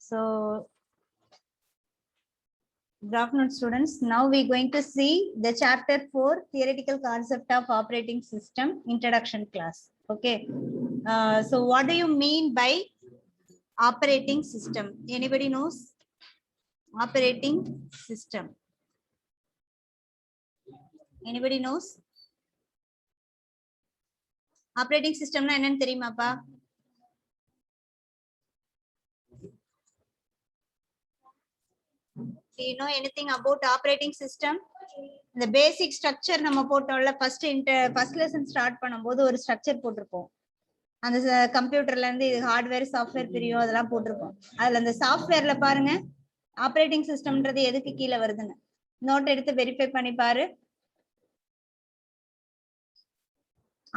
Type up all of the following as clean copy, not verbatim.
So, good afternoon, students. Now we are going to see the chapter 4 theoretical concept of operating system introduction class. Okay. So what do you mean by operating system? Anybody knows? Operating system. Anybody knows? Operating system na enna theriyumapa? Do you know anything about operating system? The basic structure நம்ம போட்டோம்ல first lesson start பண்ணும்போது ஒரு structure போட்டிருப்போம். அந்த கம்ப்யூட்டர்ல இருந்து இது hardware software பிரியும் அதெல்லாம் போட்டிருப்போம். அதுல அந்த சாஃப்ட்வேர்ல பாருங்க ஆப்ரேட்டிங் சிஸ்டம்ன்றது எதுக்கு கீழே வருதுன்னு நோட் எடுத்து வெரிஃபை பண்ணி பாரு.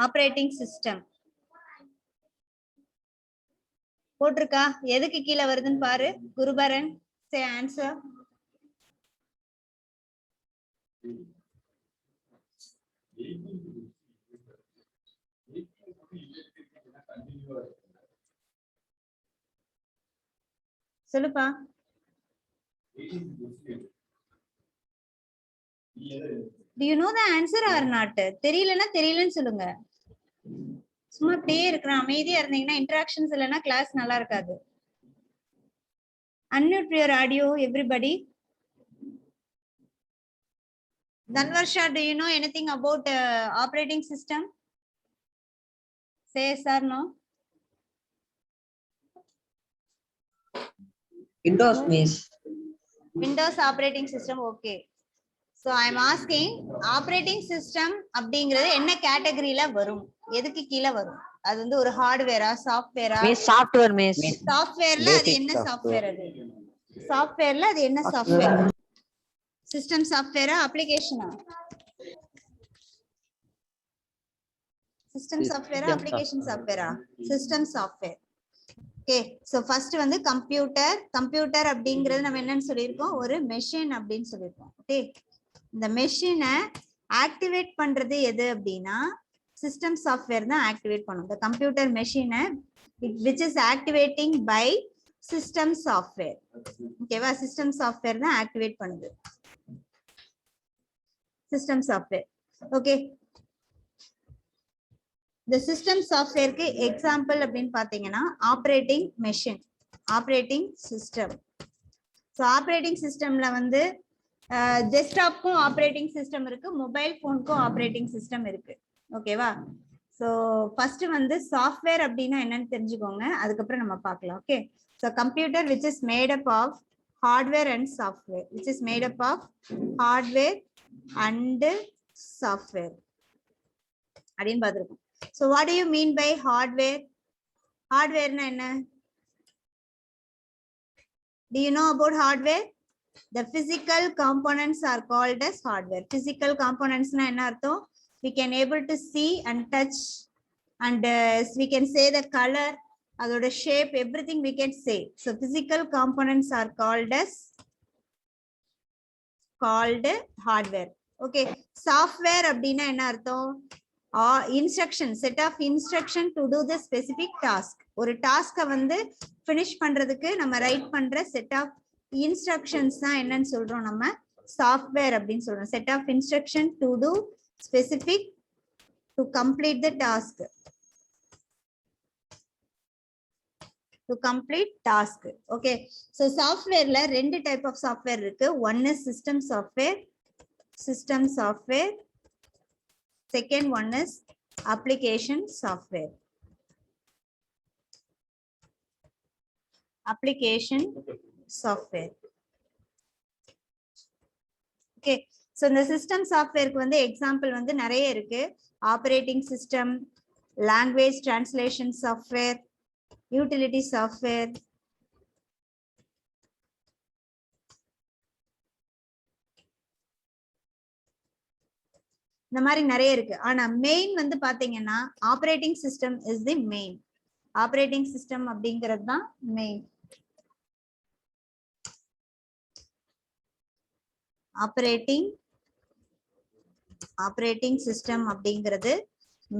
ஆப்ரேட்டிங் சிஸ்டம் போட்டிருக்கா? எதுக்கு கீழே வருதுன்னு பாரு. குருபரன் say answer. சொல்லுப்பா. Do you know the answer or not? தெரியலன்னா தெரியலன்னு சொல்லுங்க. சும்மா அப்படியே இருக்கிற அமைதியா இருந்தீங்கன்னா இன்டராக்ஷன்ஸ் இல்லைன்னா கிளாஸ் நல்லா இருக்காது. Unmute your audio, everybody. Dhanvarsha, do you know anything about operating system? Say yes or no. Windows, miss. Windows operating system, okay. So I am asking, operating system அப்படிங்கிறது என்ன கேட்டகரியில வரும்? எதுக்கு கீழே வரும்? அது வந்து ஒரு ஹார்ட்வேரா சாஃப்ட்வேரா? Miss software, miss. சாஃப்ட்வேர்ல அது என்ன சாஃப்ட்வேர்? அது சாஃப்ட்வேர்ல அது என்ன சாஃப்ட்வேர்? சிஸ்டம் சாஃப்ட்வேரா அப்ளிகேஷனா? சிஸ்டம் சாஃப்ட்வேரா அப்ளிகேஷன் சாஃப்ட்வேரா? System software. Okay. So first வந்து கம்ப்யூட்டர் அப்படிங்கிறது நம்ம என்னன்னு சொல்லியிருக்கோம்? ஒரு மெஷின் அப்படின்னு சொல்லியிருக்கோம். ஓகே. இந்த மெஷினை ஆக்டிவேட் பண்றது எது அப்படின்னா சிஸ்டம் சாஃப்ட்வேர் தான் ஆக்டிவேட் பண்ணும். இந்த கம்ப்யூட்டர் மெஷினை which is activating by system software. ஓகேவா? சிஸ்டம் சாஃப்ட்வேர் தான் ஆக்டிவேட் பண்ணுது. System software. ஓகே. இந்த சிஸ்டம் சாஃப்ட்வேருக்கு எக்ஸாம்பிள் அப்படின்னு பாத்தீங்கன்னா operating machine, operating system. So operating சிஸ்டம்ல வந்து டெஸ்க்டாப்க்கும் ஆப்ரேட்டிங் சிஸ்டம் இருக்கு, மொபைல் போனுக்கும் ஆப்ரேட்டிங் சிஸ்டம் இருக்கு. ஓகேவா? ஸோ ஃபர்ஸ்ட் வந்து சாஃப்ட்வேர் அப்படின்னா என்னன்னு தெரிஞ்சுக்கோங்க, அதுக்கப்புறம் நம்ம பார்க்கலாம். Okay. So computer which is made up of hardware and software, which is made up of hardware and software அப்படின்னு பார்த்துருக்கோம். So what do you mean by hardware? Hardware na enna? Do you know about hardware? The physical components are called as hardware. Physical components na enna artham? We can able to see and touch, and we can say the color, adoda shape, everything we can say. So physical components are called hardware. Okay. Software abdina enna artham? Instruction, set of instruction to do the specific task. ஒரு டாஸ்கை வந்து finish பண்றதுக்கு நம்ம right பண்ற set of instructions தான் என்னன்னு சொல்றோம்? நம்ம software அப்படின்னு சொல்றோம். Set of instruction to to specific to complete the task, to complete task. Okay. So சாஃப்ட்வேர்ல ரெண்டு டைப் ஆஃப் சாஃப்ட்வேர் இருக்கு. One is system software. Second one is application software. Application software. Okay. So இந்த system சாஃப்ட்வேருக்கு வந்து example வந்து நிறைய இருக்கு. Operating system, language translation software, utility software, இந்த மாதிரி நிறைய இருக்கு. ஆனா மெயின் வந்து பாத்தீங்கன்னா operating system is the main. Operating system அப்படிங்கிறது தான் மெயின். ஆப்ரேட்டிங் சிஸ்டம் அப்படிங்கிறது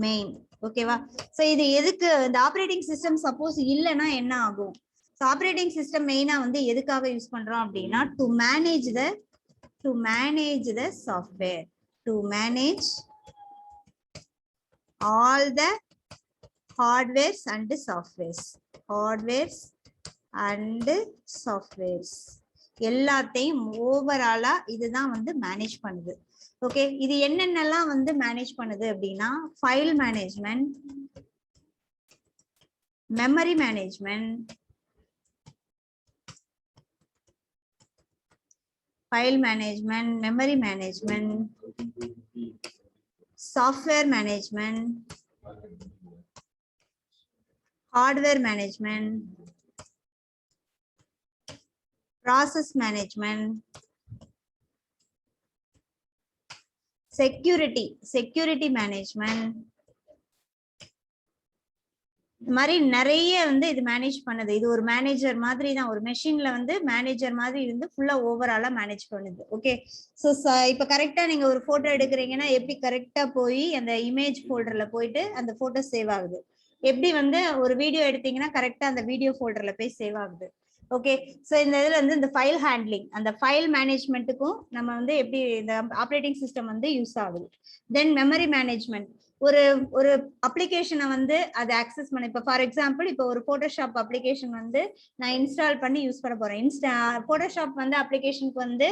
மெயின். ஓகேவா? சோ இது எதுக்கு? இந்த ஆப்ரேட்டிங் சிஸ்டம் சப்போஸ் இல்லைன்னா என்ன ஆகும்? ஆப்ரேட்டிங் சிஸ்டம் மெயினா வந்து எதுக்காக யூஸ் பண்றோம் அப்படின்னா to manage the software, to manage all the hardwares and softwares எல்லாத்தையும் ஓவராலா இதுதான் வந்து மேனேஜ் பண்ணுது. ஓகே, இது என்னென்னலாம் வந்து மேனேஜ் பண்ணுது அப்படின்னா file management, memory management, file management, memory management, software management, hardware management, process management, security management. இந்த மாதிரி நிறைய வந்து இது மேனேஜ் பண்ணுது. இது ஒரு மேனேஜர் மாதிரி தான், ஒரு மெஷின்ல வந்து மேனேஜர் மாதிரி இருந்து ஃபுல்லா ஓவராலா மேனேஜ் பண்ணுது. ஓகே, ஸோ இப்போ கரெக்டா நீங்க ஒரு போட்டோ எடுக்கிறீங்கன்னா எப்படி கரெக்டா போய் அந்த இமேஜ் ஃபோல்டர்ல போயிட்டு அந்த போட்டோ சேவ் ஆகுது, எப்படி வந்து ஒரு வீடியோ எடுத்தீங்கன்னா கரெக்டா அந்த வீடியோ ஃபோல்டர்ல போய் சேவ் ஆகுது. ஓகே, ஸோ இந்த இதுல வந்து இந்த ஃபைல் ஹேண்ட்லிங், அந்த ஃபைல் மேனேஜ்மெண்ட்டுக்கும் நம்ம வந்து எப்படி இந்த ஆப்ரேட்டிங் சிஸ்டம் வந்து யூஸ் ஆகுது. தென் மெமரி மேனேஜ்மெண்ட், ஒரு அப்ளிகேஷனை வந்து அதை ஆக்சஸ் பண்ண, இப்போ ஃபார் எக்ஸாம்பிள் இப்போ ஒரு போட்டோஷாப் அப்ளிகேஷன் வந்து நான் இன்ஸ்டால் பண்ணி யூஸ் பண்ண போறேன். போட்டோஷாப் வந்து அப்ளிகேஷனுக்கு வந்து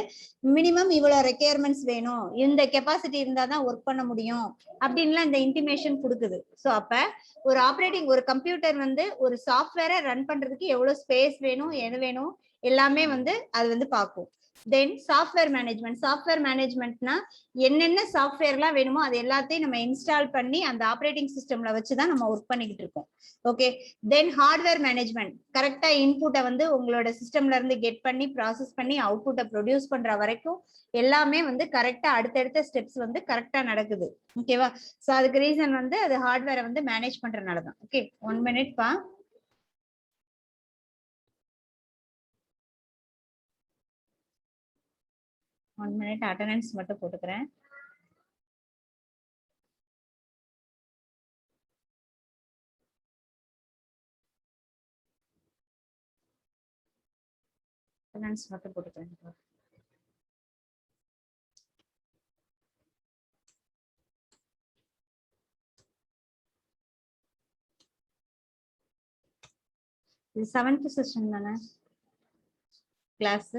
மினிமம் இவ்வளவு ரெக்யர்மெண்ட்ஸ் வேணும், இந்த கெப்பாசிட்டி இருந்தாதான் ஒர்க் பண்ண முடியும் அப்படின்லாம் இந்த இன்டிமேஷன் கொடுக்குது. ஸோ அப்ப ஒரு கம்ப்யூட்டர் வந்து ஒரு சாஃப்ட்வேரை ரன் பண்றதுக்கு எவ்வளவு ஸ்பேஸ் வேணும், எது வேணும் எல்லாமே வந்து அது வந்து பார்க்கும். தென் சாஃப்ட்வேர் மேனேஜ்மெண்ட்னா என்னென்ன சாஃப்ட்வேர்லாம் வேணுமோ அது எல்லாத்தையும் நம்ம இன்ஸ்டால் பண்ணி அந்த ஆப்ரேட்டிங் சிஸ்டம்ல வச்சுதான் நம்ம ஒர்க் பண்ணிக்கிட்டு இருக்கோம். ஓகே, தென் ஹார்ட்வேர் மேனேஜ்மெண்ட், கரெக்டா இன்புட்டை வந்து உங்களோட சிஸ்டம்ல இருந்து கெட் பண்ணி ப்ராசஸ் பண்ணி அவுட்புட்டை ப்ரொடியூஸ் பண்ற வரைக்கும் எல்லாமே வந்து கரெக்டா அடுத்தடுத்த ஸ்டெப்ஸ் வந்து கரெக்டா நடக்குது. ஓகேவா, சோ அதுக்கு ரீசன் வந்து அது ஹார்ட்வேரை வந்து மேனேஜ் பண்றதுனாலதான். ஓகே, 1 minute பா. ஒன் மினிட் அட்டெண்டன்ஸ் மட்டும் போட்டுக்கிறேன். அட்டெண்டன்ஸ் மட்டும் போட்டுக்கிறேன். இது 7th செஷன் தானே கிளாஸ்?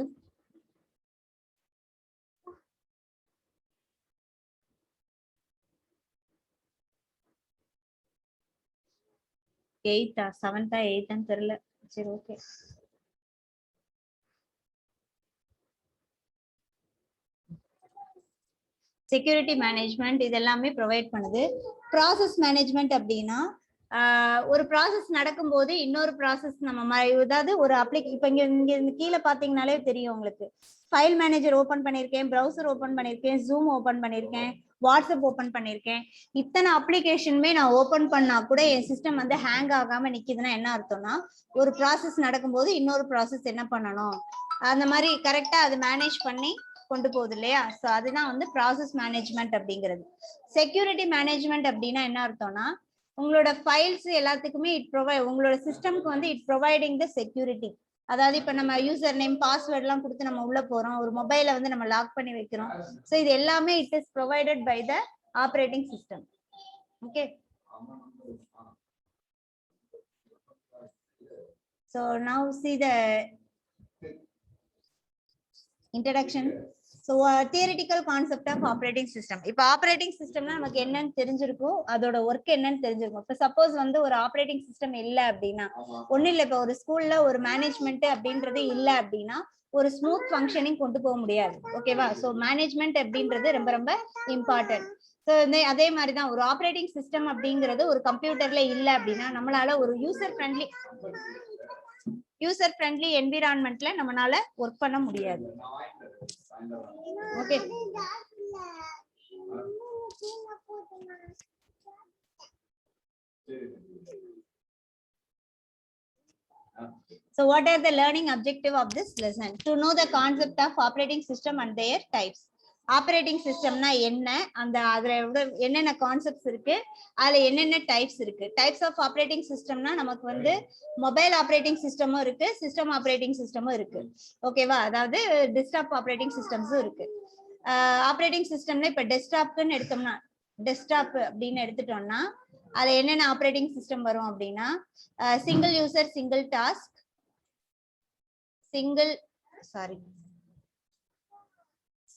எயித்தா, 7th 8th தெரியல. சரி, ஓகே. செக்யூரிட்டி மேனேஜ்மெண்ட் இது எல்லாமே ப்ரொவைட் பண்ணுது. ப்ராசஸ் மேனேஜ்மெண்ட் அப்படின்னா ஒரு ப்ராசஸ் நடக்கும்போது இன்னொரு ப்ராசஸ் நம்ம ஏதாவது ஒரு இப்ப இங்க கீழே பாத்தீங்கன்னாலே தெரியும் உங்களுக்கு. ஃபைல் மேனேஜர் ஓபன் பண்ணிருக்கேன், ப்ரௌசர் ஓபன் பண்ணிருக்கேன், ஜூம் ஓபன் பண்ணிருக்கேன், வாட்ஸ்அப் ஓபன் பண்ணிருக்கேன். இத்தனை அப்ளிகேஷனுமே நான் ஓபன் பண்ணா கூட என் சிஸ்டம் வந்து ஹேங் ஆகாம நிக்குதுன்னா என்ன அர்த்தம்னா ஒரு ப்ராசஸ் நடக்கும்போது இன்னொரு ப்ராசஸ் என்ன பண்ணணும் அந்த மாதிரி கரெக்டா அது மேனேஜ் பண்ணி கொண்டு போகுது இல்லையா. சோ அதுதான் வந்து ப்ராசஸ் மேனேஜ்மெண்ட் அப்படிங்கிறது. செக்யூரிட்டி மேனேஜ்மெண்ட் அப்படின்னா என்ன அர்த்தம்னா உங்களோட ஃபைல்ஸ் எல்லாத்துக்குமே உங்களோட சிஸ்டம்க்கு வந்து இட் ப்ரொவைடிங் த செக்யூரிட்டி. அதாவது இப்ப நம்ம யூசர் நேம் பாஸ்வேர்ட் எல்லாம் கொடுத்து நம்ம உள்ள போறோம், ஒரு மொபைலை வந்து நம்ம லாக் பண்ணி வைக்கிறோம். சோ இது எல்லாமே it is provided by the operating system. Okay, so now see the introduction. So theoretical concept of operating system. இப்போ ஆப்ரேட்டிங் சிஸ்டம்னா நமக்கு என்னன்னு தெரிஞ்சிருக்கும், அதோட ஒர்க் என்னன்னு தெரிஞ்சிருக்கும். இப்போ சப்போஸ் வந்து ஒரு ஆப்ரேட்டிங் சிஸ்டம் இல்ல அப்படின்னா ஒன்னும் இல்லை. இப்போ ஒரு ஸ்கூல்ல ஒரு மேனேஜ்மெண்ட் அப்படின்றது இல்ல அப்படின்னா ஒரு ஸ்மூத் ஃபங்க்ஷனிங் கொண்டு போக முடியாது. ஓகேவா, ஸோ மேனேஜ்மெண்ட் அப்படின்றது ரொம்ப ரொம்ப இம்பார்ட்டன்ட். ஸோ அதே மாதிரி தான் ஒரு ஆப்ரேட்டிங் சிஸ்டம் அப்படிங்கிறது ஒரு கம்ப்யூட்டர்ல இல்ல அப்படின்னா நம்மளால ஒரு யூசர் ஃப்ரெண்ட்லி என்விரான்மெண்ட்ல நம்மளால ஒர்க் பண்ண முடியாது. Okay, so what are the learning objective of this lesson? To know the concept of operating system and their types. Operating சிஸ்டம்னா என்ன, அந்த அதுல என்னென்ன கான்செப்ட்ஸ் இருக்கு, அதுல என்னென்ன டைப்ஸ் இருக்கு. டைப்ஸ் ஆஃப் ஆப்ரேட்டிங் சிஸ்டம்னா நமக்கு வந்து மொபைல் ஆப்ரேட்டிங் சிஸ்டமும் இருக்கு, சிஸ்டம் ஆப்ரேட்டிங் சிஸ்டமும் இருக்கு. ஓகேவா, அதாவது டெஸ்க்டாப் ஆப்ரேட்டிங் சிஸ்டம்ஸும் இருக்கு. ஆப்ரேட்டிங் சிஸ்டம்ல இப்ப டெஸ்க்டாப்னு எடுத்தோம்னா, டெஸ்க்டாப் அப்படின்னு எடுத்துட்டோம்னா அதுல என்னென்ன ஆப்ரேட்டிங் சிஸ்டம் வரும் அப்படின்னா single user single task,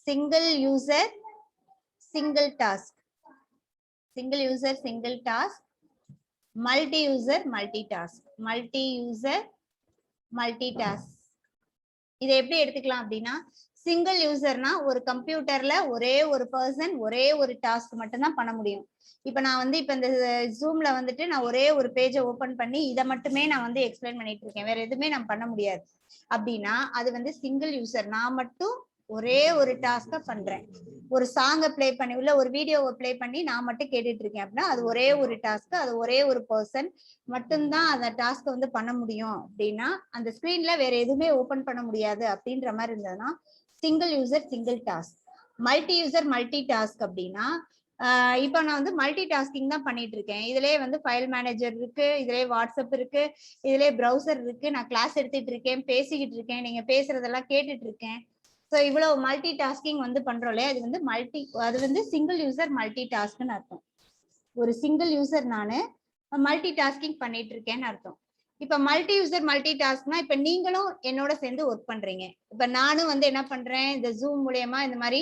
single user single task, multi user multitask. இதை எப்படி எடுத்துக்கலாம் அப்படின்னா, சிங்கிள் யூசர்னா ஒரு கம்ப்யூட்டர்ல ஒரே ஒரு பர்சன் ஒரே ஒரு டாஸ்க் மட்டும் தான் பண்ண முடியும். இப்ப நான் வந்து இப்ப இந்த ஜூம்ல வந்துட்டு நான் ஒரே ஒரு பேஜை ஓபன் பண்ணி இதை மட்டுமே நான் வந்து எக்ஸ்பிளைன் பண்ணிட்டு இருக்கேன், வேற எதுவுமே நான் பண்ண முடியாது அப்படின்னா அது வந்து சிங்கிள் யூசர். நான் மட்டும் ஒரே ஒரு டாஸ்க பண்றேன், ஒரு சாங்கை பிளே பண்ணி உள்ள ஒரு வீடியோவை பிளே பண்ணி நான் மட்டும் கேட்டுட்டு இருக்கேன் அப்படின்னா அது ஒரே ஒரு டாஸ்க், அது ஒரே ஒரு பர்சன் மட்டும்தான் அந்த டாஸ்க் வந்து பண்ண முடியும். அப்படின்னா அந்த ஸ்கிரீன்ல வேற எதுவுமே ஓபன் பண்ண முடியாது அப்படின்ற மாதிரி இருந்ததுன்னா single user single task. Multi user multi task அப்படின்னா இப்போ நான் வந்து மல்டி டாஸ்கிங் தான் பண்ணிட்டு இருக்கேன். இதுலயே வந்து ஃபைல் மேனேஜர் இருக்கு, இதுலயே வாட்ஸ்அப் இருக்கு, இதுலயே ப்ரௌசர் இருக்கு, நான் கிளாஸ் எடுத்துட்டு இருக்கேன், பேசிக்கிட்டு இருக்கேன், நீங்க பேசுறதெல்லாம் கேட்டுட்டு இருக்கேன். ஸோ இவ்வளவு மல்டி டாஸ்கிங் வந்து பண்றோம் இல்லையா, அது வந்து சிங்கிள் யூசர் மல்டி டாஸ்க்னு அர்த்தம். ஒரு சிங்கிள் யூசர் நானு மல்டி டாஸ்கிங் பண்ணிட்டு இருக்கேன்னு அர்த்தம். இப்ப மல்டி யூசர் மல்டி டாஸ்க்னா இப்ப நீங்களும் என்னோட சேர்ந்து ஒர்க் பண்றீங்க. இப்ப நானும் வந்து என்ன பண்றேன், இந்த ஜூம் மூலியமா இந்த மாதிரி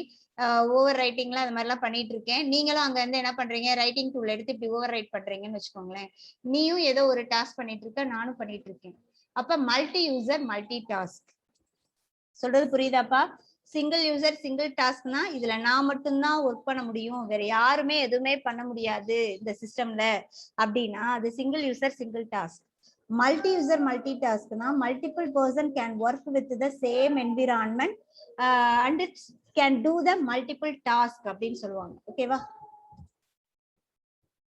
ஓவர் ரைட்டிங்லாம் அந்த மாதிரிலாம் பண்ணிட்டு இருக்கேன். நீங்களும் அங்க இருந்து என்ன பண்றீங்க, ரைட்டிங் டூல் எடுத்து இப்படி ஓவர் ரைட் பண்றீங்கன்னு வச்சுக்கோங்களேன். நீயும் ஏதோ ஒரு டாஸ்க் பண்ணிட்டு இருக்க, நானும் பண்ணிட்டு இருக்கேன். அப்ப மல்டி யூசர் மல்டி டாஸ்க். சொல்றது புரியுதாப்பா? சிங்கிள் யூசர் சிங்கிள் டாஸ்க்னா இதுல நான் மட்டும்தான் ஒர்க் பண்ண முடியும், வேற யாருமே எதுவுமே பண்ண முடியாது இந்த சிஸ்டம்ல அப்படின்னா அது single user single task. Multi user multi டாஸ்க்னா multiple person can work with the same environment and it can do the multiple task அப்படின்னு சொல்லுவாங்க. ஓகேவா,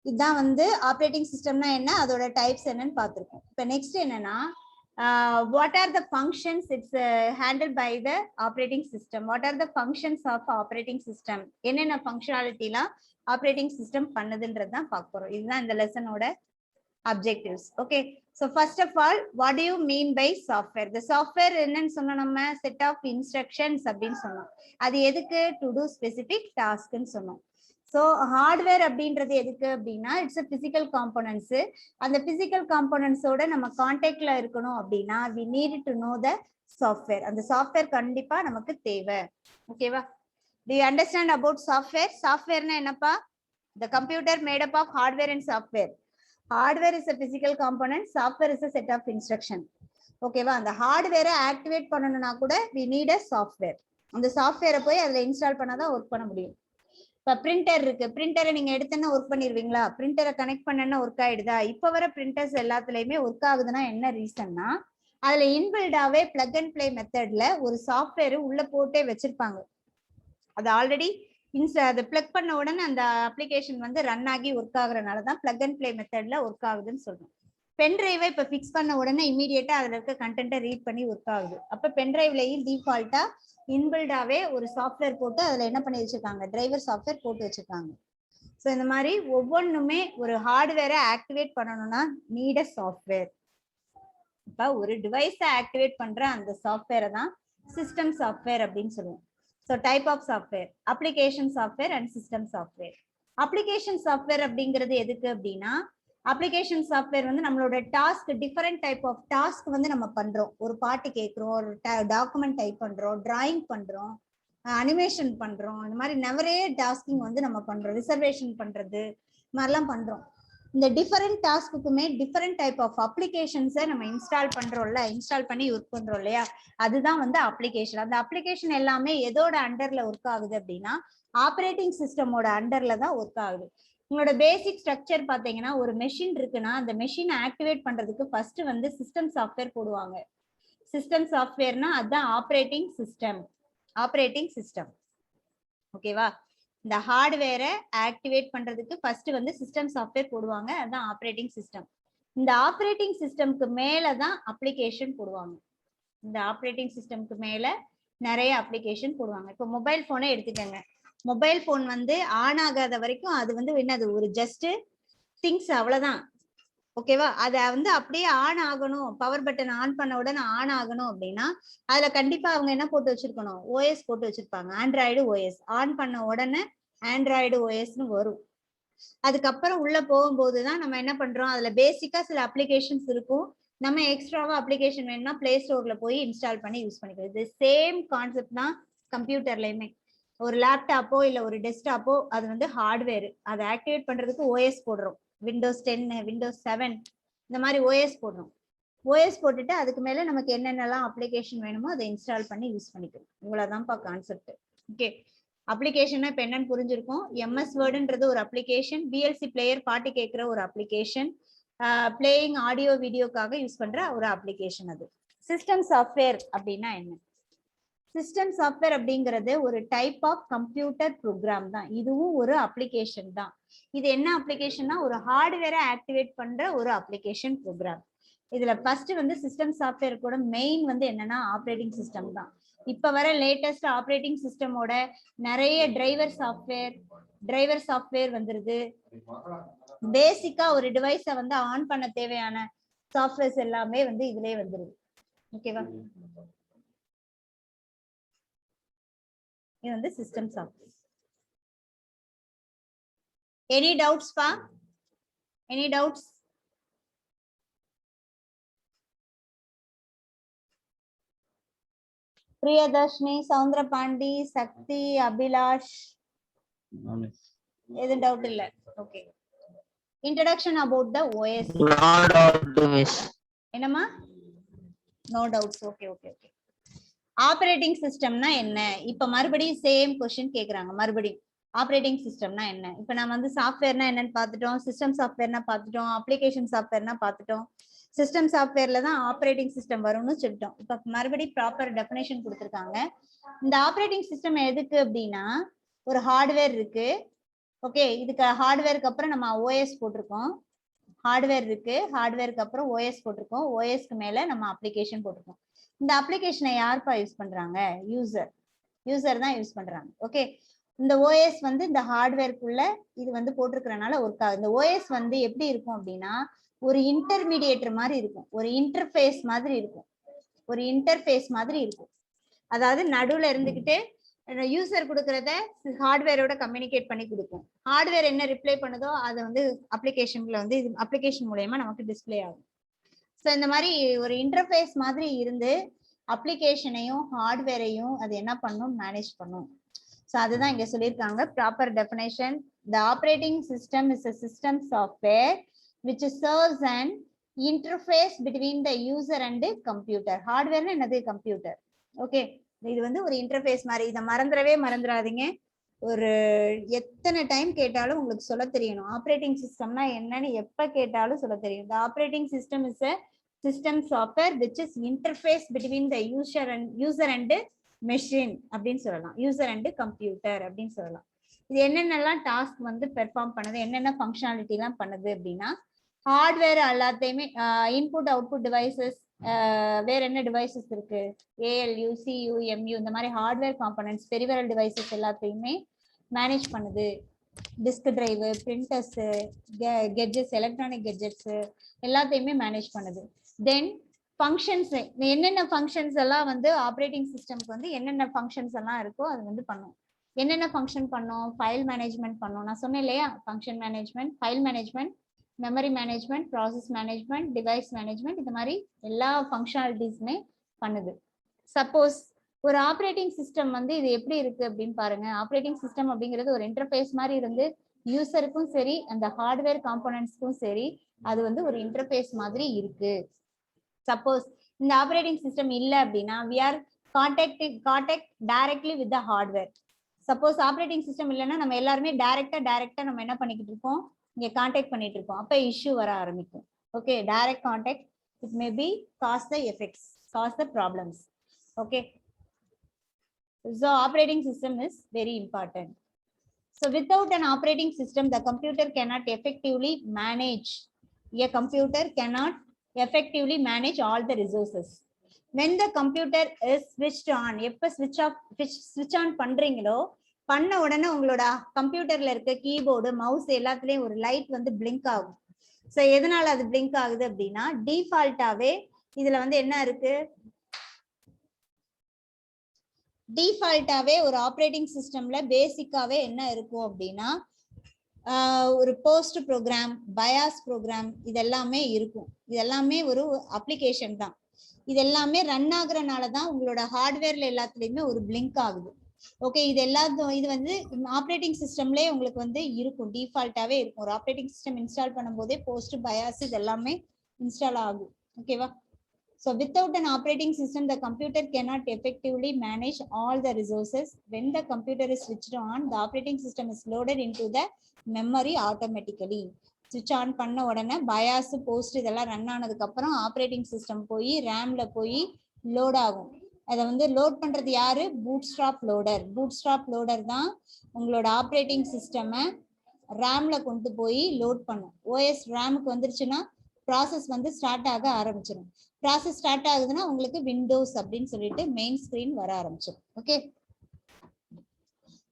இதுதான் வந்து ஆப்ரேட்டிங் சிஸ்டம்னா என்ன, அதோட டைப்ஸ் என்னன்னு பார்த்திருக்கோம். இப்ப நெக்ஸ்ட் என்னன்னா what are the functions it's handled by the operating system. What are the functions of operating system? என்னென்ன ஃபங்க்ஷனாலிட்டிலாம் ஆப்ரேட்டிங் சிஸ்டம் பண்ணுதுன்றது தான் பார்க்க போறோம். இதுதான் இந்த லெசனோட objectives. Okay, so first of all, what do you mean by software? The software என்னன்னு சொன்னோம், நம்ம set of instructions அப்படின்னு சொன்னோம். அது எதுக்கு, to do specific task ன்னு சொன்னோம். ஸோ ஹார்ட்வேர் அப்படின்றது எதுக்கு அப்படின்னா இட்ஸ் பிசிக்கல் காம்போனன்ட்ஸ். அந்த பிசிக்கல் காம்போனன்ட்ஸோட நம்ம கான்டாக்ட்ல இருக்கணும் அப்படின்னா we need to know the software. அந்த சாஃப்ட்வேர் கண்டிப்பா நமக்கு தேவை. ஓகேவா, do you understand about software? சாஃப்ட்வேர்னா என்னப்பா, the computer made up of hardware and software. Hardware is a physical component, software is a set of instruction. ஓகேவா, அந்த ஹார்ட்வேரை activate பண்ணணும்னா கூட we need a software. அந்த சாஃப்ட்வேரை போய் அதுல இன்ஸ்டால் பண்ணாதான் ஒர்க் பண்ண முடியும். இப்ப பிரிண்டர் இருக்கு, பிரிண்டரை நீங்க எடுத்தோன்னா ஒர்க் பண்ணிடுவீங்களா, பிரிண்டரை கனெக்ட் பண்ணா ஒர்க் ஆயிடுதா? இப்ப வர பிரிண்டர்ஸ் எல்லாத்துலயுமே ஒர்க் ஆகுதுன்னா என்ன ரீசன்னா அதுல இன்பில்டாவே பிளக் அண்ட் பிளே மெத்தட்ல ஒரு சாஃப்ட்வேர் உள்ள போட்டே வச்சிருப்பாங்க. அது ஆல்ரெடி அதை பிளக் பண்ண உடனே அந்த அப்ளிகேஷன் வந்து ரன் ஆகி ஒர்க் ஆகுறதுனாலதான் பிளக் அண்ட் பிளே மெத்தட்ல ஒர்க் ஆகுதுன்னு சொல்றோம். பென்டிரைவை இப்ப பிக்ஸ் பண்ண உடனே இமீடியட்டா அதுல இருக்க கண்டென்ட்டை ரீட் பண்ணி ஒர்க் ஆகுது. அப்ப பென்டிரைவ்லயும் டிஃபால்ட்டா இன்பில்டாவே ஒரு சாஃப்ட்வேர் போட்டு அதுல என்ன பண்ணி வச்சிருக்காங்க, டிரைவர் சாஃப்ட்வேர் போட்டு வச்சிருக்காங்க. ஸோ இந்த மாதிரி ஒவ்வொன்றுமே ஒரு ஹார்ட்வேரை ஆக்டிவேட் பண்ணணும்னா நீட் அ சாஃப்ட்வேர். இப்ப ஒரு டிவைஸை ஆக்டிவேட் பண்ற அந்த சாஃப்ட்வேரை தான் சிஸ்டம் சாஃப்ட்வேர் அப்படின்னு சொல்லுவோம். So type of software, application software and system software. Application software அப்படிங்கிறது எதுக்கு அப்படின்னா அப்ளிகேஷன் சாஃப்ட்வேர் வந்து நம்மளோட task, different type of task வந்து நம்ம பண்றோம். ஒரு பாட்டு கேட்கிறோம், ஒரு டாக்குமெண்ட் டைப் பண்றோம், டிராயிங் பண்றோம், அனிமேஷன் பண்றோம், இந்த மாதிரி நிறைய டாஸ்கிங் வந்து நம்ம பண்றோம், ரிசர்வேஷன் பண்றது மாதிரிலாம் பண்றோம். இந்த டிஃபரெண்ட் டாஸ்க்குமே டிஃபரெண்ட் டைப் ஆஃப் அப்ளிகேஷன்ஸை நம்ம இன்ஸ்டால் பண்றோம்ல, இன்ஸ்டால் பண்ணி ஒர்க் பண்றோம் இல்லையா, அதுதான் வந்து அப்ளிகேஷன். அந்த அப்ளிகேஷன் எல்லாமே எதோட அண்டர்ல ஒர்க் ஆகுது அப்படின்னா ஆப்ரேட்டிங் சிஸ்டமோட அண்டர்ல தான் ஒர்க் ஆகுது. உங்களோட பேசிக் ஸ்ட்ரக்சர் பாத்தீங்கன்னா ஒரு மெஷின் இருக்குன்னா அந்த மெஷினை ஆக்டிவேட் பண்றதுக்கு ஃபர்ஸ்ட் வந்து சிஸ்டம் சாஃப்ட்வேர் போடுவாங்க. சிஸ்டம் சாஃப்ட்வேர்னா அதுதான் ஆப்ரேட்டிங் சிஸ்டம். ஆப்ரேட்டிங் சிஸ்டம் ஓகேவா, இந்த ஹார்ட்வேரை ஆக்டிவேட் பண்றதுக்கு ஃபர்ஸ்ட் வந்து சிஸ்டம் சாஃப்ட்வேர் போடுவாங்க, அதுதான் ஆப்ரேட்டிங் சிஸ்டம். இந்த ஆப்ரேட்டிங் சிஸ்டம்க்கு மேலதான் அப்ளிகேஷன் போடுவாங்க. இந்த ஆப்ரேட்டிங் சிஸ்டம்க்கு மேல நிறைய அப்ளிகேஷன் போடுவாங்க. இப்போ மொபைல் போனே எடுத்துக்கோங்க. மொபைல் போன் வந்து ஆன் ஆகாத வரைக்கும் அது வந்து என்னது ஒரு ஜஸ்ட் திங்ஸ் அவ்வளவுதான். ஓகேவா? அத வந்து அப்படியே ஆன் ஆகணும், பவர் பட்டன் ஆன் பண்ண உடனே ஆன் ஆகணும் அப்படின்னா அதுல கண்டிப்பா அவங்க என்ன போட்டு வச்சிருக்கணும், ஓஎஸ் போட்டு வச்சிருப்பாங்க. ஆண்ட்ராய்டு ஓஎஸ் ஆன் பண்ண உடனே ஆண்ட்ராய்டு ஓஎஸ்னு வரும். அதுக்கப்புறம் உள்ள போகும்போதுதான் நம்ம என்ன பண்றோம், அதுல பேசிக்கா சில அப்ளிகேஷன்ஸ் இருக்கும். நம்ம எக்ஸ்ட்ராவா அப்ளிகேஷன் வேணும்னா பிளே ஸ்டோர்ல போய் இன்ஸ்டால் பண்ணி யூஸ் பண்ணிக்கிறது. இது சேம் கான்செப்ட் தான் கம்ப்யூட்டர்லயுமே. ஒரு லேப்டாப்போ இல்ல ஒரு டெஸ்க்டாப்போ அது வந்து ஹார்ட்வேர், அதை ஆக்டிவேட் பண்றதுக்கு ஓஎஸ் போடுறோம். விண்டோஸ் 10 விண்டோஸ் 7 இந்த மாதிரி ஓஎஸ் போடுறோம். ஓஎஸ் போட்டுட்டு அதுக்கு மேல நமக்கு என்னென்னலாம் அப்ளிகேஷன் வேணுமோ அதை இன்ஸ்டால் பண்ணி யூஸ் பண்ணிக்கணும். இவ்வளவுதான்ப்பா கான்செப்ட். ஓகே, அப்ளிகேஷன் இப்ப என்னன்னு புரிஞ்சிருக்கும். எம்எஸ் வேர்டுன்றது ஒரு அப்ளிகேஷன், பிஎல்சி பிளேயர் பாட்டு கேட்கிற ஒரு அப்ளிகேஷன், பிளேயிங் ஆடியோ வீடியோக்காக யூஸ் பண்ற ஒரு அப்ளிகேஷன். அது சிஸ்டம் சாஃப்ட்வேர் அப்படின்னா என்ன? சிஸ்டம் சாஃப்ட்வேர் அப்படிங்கிறது ஒரு டைப் ஆஃப் கம்ப்யூட்டர் ப்ரோக்ராம் தான். இதுவும் ஒரு அப்ளிகேஷன் தான். இது என்ன அப்ளிகேஷன்னா ஒரு ஹார்ட்வேரை ஆக்டிவேட் பண்ற ஒரு அப்ளிகேஷன் ப்ரோக்ராம். இதுல ஃபர்ஸ்ட் வந்து சிஸ்டம் சாஃப்ட்வேர் கூட மெயின் வந்து என்னன்னா ஆப்ரேட்டிங் சிஸ்டம் தான். இப்ப வர லேட்டஸ்ட் ஆப்ரேட்டிங் சிஸ்டமோட நிறைய டிரைவர் சாஃப்ட்வேர் வந்துருது. பேசிக்கா ஒரு டிவைஸை வந்து ஆன் பண்ண தேவையான சாஃப்ட்வேர்ஸ் எல்லாமே வந்து இதுலயே வந்துருது. ஓகேவா? இது வந்து சிஸ்டம் சாஃப்ட்வேர். எனி டவுட்ஸ் பா? Any doubts? பிரியதர்ஷினி, சவுந்தர பாண்டி, சக்தி, அபிலாஷ், எதுவும் டவுட் இல்ல? Okay. Introduction about the OS. என்னமா? No doubts. Okay okay okay. Operating சிஸ்டம்னா என்ன? இப்ப மறுபடியும் சேம் क्वेश्चन கேக்குறாங்க. மறுபடியும் ஆப்ரேட்டிங் சிஸ்டம்னா என்ன? இப்ப நான் வந்து சாஃப்ட்வேர்னா என்னன்னு பார்த்துட்டோம், சிஸ்டம் சாஃப்ட்வேர்னா பார்த்துட்டோம், அப்ளிகேஷன் சாஃப்ட்வேர்னா பார்த்துட்டோம். சிஸ்டம் சாஃப்ட்வேர்ல தான் ஆப்ரேட்டிங் சிஸ்டம் வரும்னு சொல்லிட்டோம். இப்ப மறுபடியும் ப்ராப்பர் டெஃபினேஷன் கொடுத்துருக்காங்க. இந்த ஆப்ரேட்டிங் சிஸ்டம் எதுக்கு அப்படின்னா, ஒரு ஹார்ட்வேர் இருக்கு. ஓகே, இதுக்கு ஹார்ட்வேருக்கு அப்புறம் நம்ம ஓஎஸ் போட்டிருக்கோம். ஹார்ட்வேர் இருக்கு, ஹார்ட்வேருக்கு அப்புறம் ஓஎஸ் போட்டிருக்கோம், ஓஎஸ்க்கு மேல நம்ம அப்ளிகேஷன் போட்டிருக்கோம். இந்த அப்ளிகேஷனை யாருப்பா யூஸ் பண்றாங்க? யூசர் தான் யூஸ் பண்றாங்க. ஓகே, இந்த ஓஎஸ் வந்து இந்த ஹார்ட்வேருக்குள்ள இது வந்து போட்டிருக்கிறனால ஒர்க் ஆகுது. இந்த ஓஎஸ் வந்து எப்படி இருக்கும் அப்படின்னா ஒரு இன்டர்மீடியேட்டர் மாதிரி இருக்கும், ஒரு இன்டர்ஃபேஸ் மாதிரி இருக்கும். அதாவது நடுவுல இருந்துகிட்டு யூசர் கொடுக்கறத ஹார்ட்வேரோட கம்யூனிகேட் பண்ணி கொடுக்கும். ஹார்ட்வேர் என்ன ரிப்ளை பண்ணுதோ அதை வந்து அப்ளிகேஷன்ல வந்து இது அப்ளிகேஷன் மூலமா நமக்கு டிஸ்பிளே ஆகும். ஸோ இந்த மாதிரி ஒரு இன்டர்ஃபேஸ் மாதிரி இருந்து அப்ளிகேஷனையும் ஹார்ட்வேரையும் அது என்ன பண்ணும், மேனேஜ் பண்ணும். ஸோ அதுதான் இங்க சொல்லியிருக்காங்க proper definition. The operating system is a system software which serves an interface between the user and computer. ஹார்ட்வேர்னா என்னது? கம்ப்யூட்டர். ஓகே, இது வந்து ஒரு இன்டர்ஃபேஸ் மாதிரி. இதை மறந்துடாதீங்க. ஒரு எத்தனை டைம் கேட்டாலும் உங்களுக்கு சொல்ல தெரியணும். ஆப்ரேட்டிங் சிஸ்டம்னா என்னன்னு எப்ப கேட்டாலும் சொல்ல தெரியும். The operating system is a system software which is interface between the user and machine அப்படின்னு சொல்லலாம். யூசர் அண்ட் கம்ப்யூட்டர் அப்படின்னு சொல்லலாம். இது என்னென்னலாம் டாஸ்க் வந்து பெர்ஃபார்ம் பண்ணுது, என்னென்ன ஃபங்க்ஷனாலிட்டி எல்லாம் பண்ணுது அப்படின்னா, ஹார்ட்வேர் எல்லாத்தையுமே இன்புட் அவுட்புட் டிவைசஸ், வேற என்ன டிவைசஸ் இருக்கு, ஏஎல்யூ, சியூ, எம்யூ, இந்த மாதிரி ஹார்ட்வேர் காம்பனன்ட்ஸ், பெரிவரல் டிவைசஸ் எல்லாத்தையுமே மேனேஜ் பண்ணுது. டிஸ்க் டிரைவு, பிரிண்டர்ஸ், கெட்ஜெட்ஸ், எலக்ட்ரானிக் கெட்ஜெட்ஸ் எல்லாத்தையுமே மேனேஜ் பண்ணுது. தென் ஃபங்க்ஷன்ஸ், என்னென்ன ஃபங்க்ஷன்ஸ் எல்லாம் வந்து ஆப்ரேட்டிங் சிஸ்டம்க்கு வந்து என்னென்ன ஃபங்க்ஷன்ஸ் எல்லாம் இருக்கோ அது வந்து பண்ணும். என்னென்ன ஃபங்க்ஷன் பண்ணும்? ஃபைல் மேனேஜ்மெண்ட் பண்ணும். நான் சொன்னேன் இல்லையா, function management, file management, memory management, process management, device management, இந்த மாதிரி எல்லா ஃபங்க்ஷனாலிட்டிஸுமே பண்ணுது. சப்போஸ் ஒரு ஆப்ரேட்டிங் சிஸ்டம் வந்து இது எப்படி இருக்கு அப்படின்னு பாருங்க. ஆப்ரேட்டிங் சிஸ்டம் அப்படிங்கிறது ஒரு இன்டர்ஃபேஸ் மாதிரி இருந்து யூசருக்கும் சரி அந்த ஹார்ட்வேர் காம்போனன்ட்ஸ்க்கும் சரி அது வந்து ஒரு இன்டர்ஃபேஸ் மாதிரி இருக்கு. சப்போஸ் இந்த ஆப்ரேட்டிங் சிஸ்டம் இல்ல அப்படின்னா we are contact directly with the hardware. Suppose operating system இல்லைன்னா நம்ம எல்லாருமே டைரக்டா நம்ம என்ன பண்ணிக்கிட்டு இருக்கோம், இங்க கான்டாக்ட் பண்ணிட்டு இருக்கோம். அப்ப இஷ்யூ வர ஆரம்பிக்கும். Okay, direct contact it may be cause the effects, cause the problems. Okay, so operating system is very important. So without an operating system the computer cannot effectively manage all the resources. when the computer is switched on, எப்ப switch on பண்றீங்களோ பண்ண உடனே உங்களோட கம்ப்யூட்டர்ல இருக்க keyboard mouse எல்லாத்துலயும் ஒரு light வந்து பிளிங்க் ஆகும். சோ எதனால அது பிளிங்க் ஆகுது அப்படின்னா டிஃபால்ட்டாவே இதுல வந்து என்ன இருக்கு, டிஃபால்ட்டாவே ஒரு ஆப்ரேட்டிங் சிஸ்டம்ல பேசிக்காவே என்ன இருக்கும் அப்படின்னா ஒரு போஸ்ட் ப்ரோக்ராம், பயாஸ் ப்ரோக்ராம் இதெல்லாமே இருக்கும். இதெல்லாமே ஒரு அப்ளிகேஷன் தான். இது எல்லாமே ரன் ஆகுறனால தான் உங்களோட ஹார்ட்வேர்ல எல்லாத்துலயுமே ஒரு பிளிங்க் ஆகுது. ஓகே, இது எல்லாத்தையும் இது வந்து ஆப்ரேட்டிங் சிஸ்டம்லயே உங்களுக்கு வந்து இருக்கும், டிஃபால்ட்டாவே இருக்கும். ஒரு ஆப்ரேட்டிங் சிஸ்டம் இன்ஸ்டால் பண்ணும்போதே போஸ்ட், பயாஸ் இது எல்லாமே இன்ஸ்டால் ஆகும். ஓகேவா? So without an operating system, the computer cannot effectively manage all the resources. When the computer is switched on, the operating system is loaded into the memory automatically. Switch on பண்ண உடனே bias, post இதெல்லாம் run ஆனதுக்கு அப்புறம் operating system போய் ரேம்ல போய் load ஆகும். அதை வந்து லோட் பண்றது யாரு? Bootstrap loader. பூட்ஸ்ட்ராப் லோடர் தான் உங்களோட ஆப்ரேட்டிங் சிஸ்டமை ரேம்ல கொண்டு போய் லோட் பண்ணும். ஓஎஸ் ரேமுக்கு வந்துருச்சுன்னா ப்ராசஸ் வந்து ஸ்டார்ட் ஆக ஆரம்பிச்சிடும். ப்ராசஸ் ஸ்டார்ட் ஆகுதுன்னா உங்களுக்கு விண்டோஸ் அப்படின்னு சொல்லிட்டு மெயின் ஸ்கிரீன் வர ஆரம்பிச்சிடும். Okay,